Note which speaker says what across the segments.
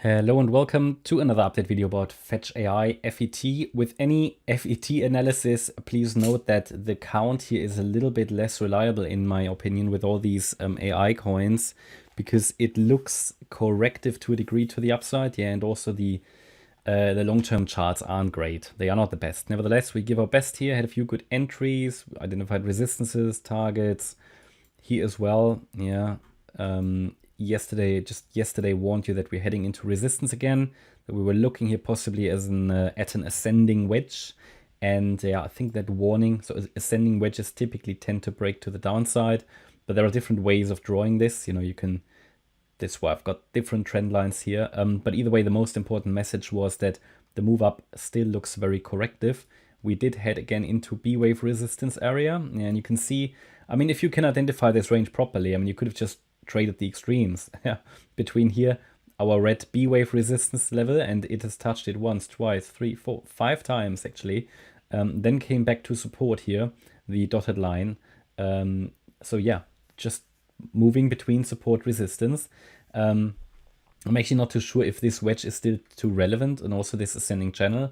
Speaker 1: Hello and welcome to another update video about FETCH.AI FET. With any FET analysis, please note that the count here is a little bit less reliable in my opinion with all these AI coins, because it looks corrective to a degree to the upside, yeah, and also the long-term charts aren't great. They are not the best. Nevertheless, we give our best here, had a few good entries, identified resistances, targets here as well, yeah. Yesterday warned you that we're heading into resistance again, that we were looking here possibly as at an ascending wedge. And yeah, I think that warning, so ascending wedges typically tend to break to the downside, but there are different ways of drawing this. You know, that's why I've got different trend lines here. But either way, the most important message was that the move up still looks very corrective. We did head again into B wave resistance area, and you can see, I mean, if you can identify this range properly, I mean, you could have just traded the extremes between here, our red B wave resistance level, and it has touched it once, twice, 3, 4, 5 times actually. Then came back to support here, the dotted line. So yeah, just moving between support resistance. I'm actually not too sure if this wedge is still too relevant, and also this ascending channel.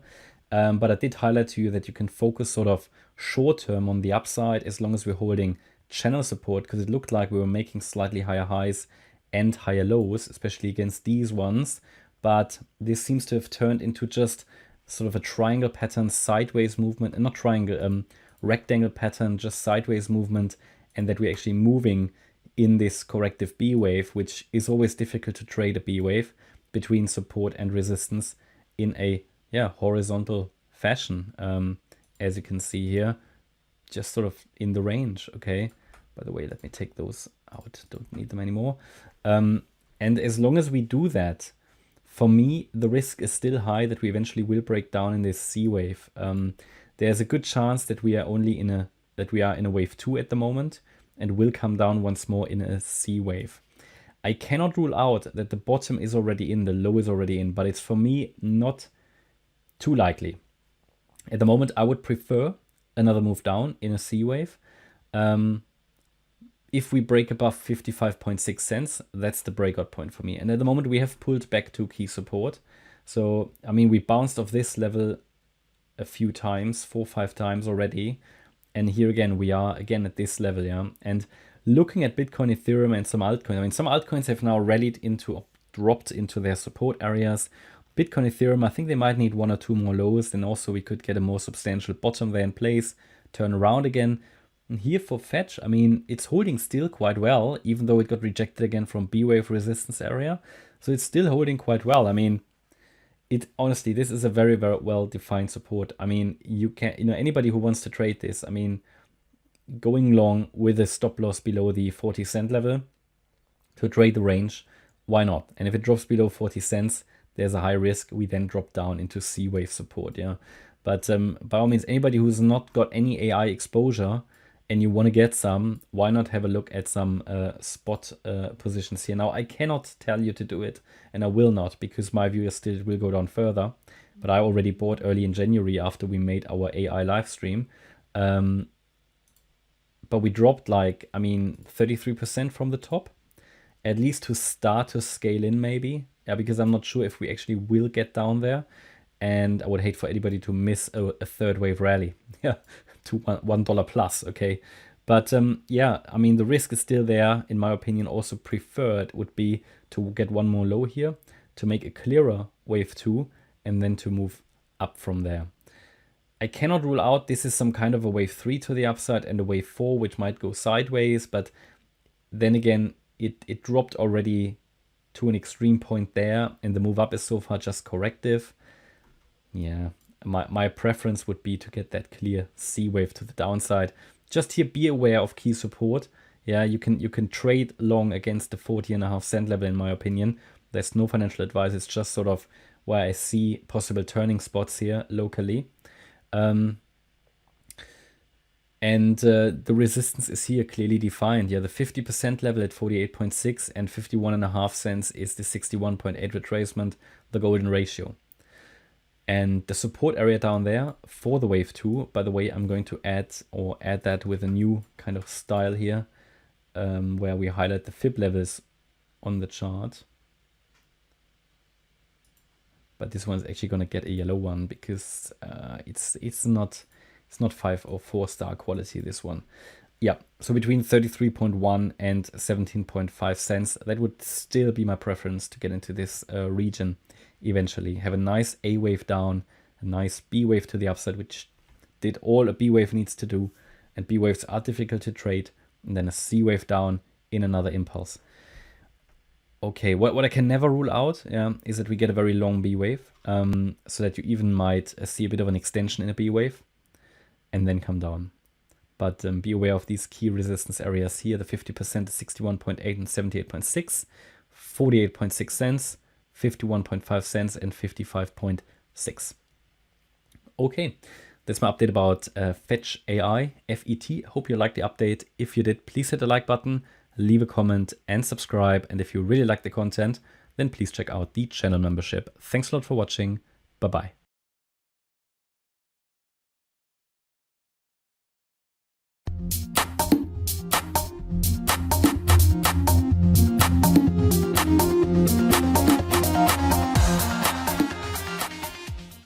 Speaker 1: But I did highlight to you that you can focus sort of short term on the upside as long as we're holding channel support, because it looked like we were making slightly higher highs and higher lows, especially against these ones. But this seems to have turned into just sort of a triangle pattern, sideways movement, and not triangle, rectangle pattern, just sideways movement, and that we're actually moving in this corrective B wave, which is always difficult to trade a B wave between support and resistance in a horizontal fashion, as you can see here, just sort of in the range. Okay, by the way, let me take those out, don't need them anymore. And as long as we do that, for me, the risk is still high that we eventually will break down in this C wave. There's a good chance that we are in a wave 2 at the moment, and will come down once more in a C wave. I cannot rule out that the bottom is already in, the low is already in, but it's for me not too likely. At the moment, I would prefer another move down in a C wave. If we break above 55.6 cents, that's the breakout point for me. And at the moment, we have pulled back to key support. So, I mean, we bounced off this level a few times, 4 or 5 times already. And here again, we are again at this level, yeah. And looking at Bitcoin, Ethereum, and some altcoins, I mean, some altcoins have now rallied into, dropped into their support areas. Bitcoin, Ethereum, I think they might need 1 or 2 more lows. Then also we could get a more substantial bottom there in place, turn around again. And here for Fetch, I mean, it's holding still quite well, even though it got rejected again from B wave resistance area. So it's still holding quite well. I mean, honestly, this is a very, very well-defined support. I mean, you can, anybody who wants to trade this, I mean, going long with a stop loss below the 40 cent level to trade the range, why not? And if it drops below 40 cents, there's a high risk we then drop down into C wave support, yeah. But by all means, anybody who's not got any AI exposure and you want to get some, why not have a look at some spot positions here? Now, I cannot tell you to do it, and I will not, because my view is still it will go down further. But I already bought early in January after we made our AI live stream. But we dropped like, I mean, 33% from the top, at least to start to scale in maybe. Yeah, because I'm not sure if we actually will get down there. And I would hate for anybody to miss a third wave rally. Yeah, to $1 plus, okay? But yeah, I mean, the risk is still there. In my opinion, also preferred would be to get one more low here, to make a clearer wave 2, and then to move up from there. I cannot rule out this is some kind of a wave 3 to the upside and a wave 4, which might go sideways. But then again, it dropped already to an extreme point there, and the move up is so far just corrective. Yeah, my preference would be to get that clear C wave to the downside. Just here, be aware of key support. Yeah, you can trade long against the 40.5 cent level, in my opinion. There's no financial advice. It's just sort of where I see possible turning spots here locally. And the resistance is here clearly defined. Yeah, the 50% level at 48.6 and 51.5 cents is the 61.8 retracement, the golden ratio. And the support area down there for the wave 2, by the way, I'm going to add that with a new kind of style here, where we highlight the fib levels on the chart. but this one is actually gonna get a yellow one because it's not 5 or 4 star quality, this one. Yeah, so between 33.1 and 17.5 cents, that would still be my preference to get into this region eventually. Have a nice A wave down, a nice B wave to the upside, which did all a B wave needs to do, and B waves are difficult to trade, and then a C wave down in another impulse. Okay, what I can never rule out is that we get a very long B wave, so that you even might see a bit of an extension in a B wave and then come down. But be aware of these key resistance areas here, the 50%, 61.8 and 78.6, 48.6 cents, 51.5 cents, and 55.6. Okay, that's my update about FETCH.AI FET. Hope you liked the update. If you did, please hit the like button, leave a comment, and subscribe. And if you really like the content, then please check out the channel membership. Thanks a lot for watching. Bye-bye.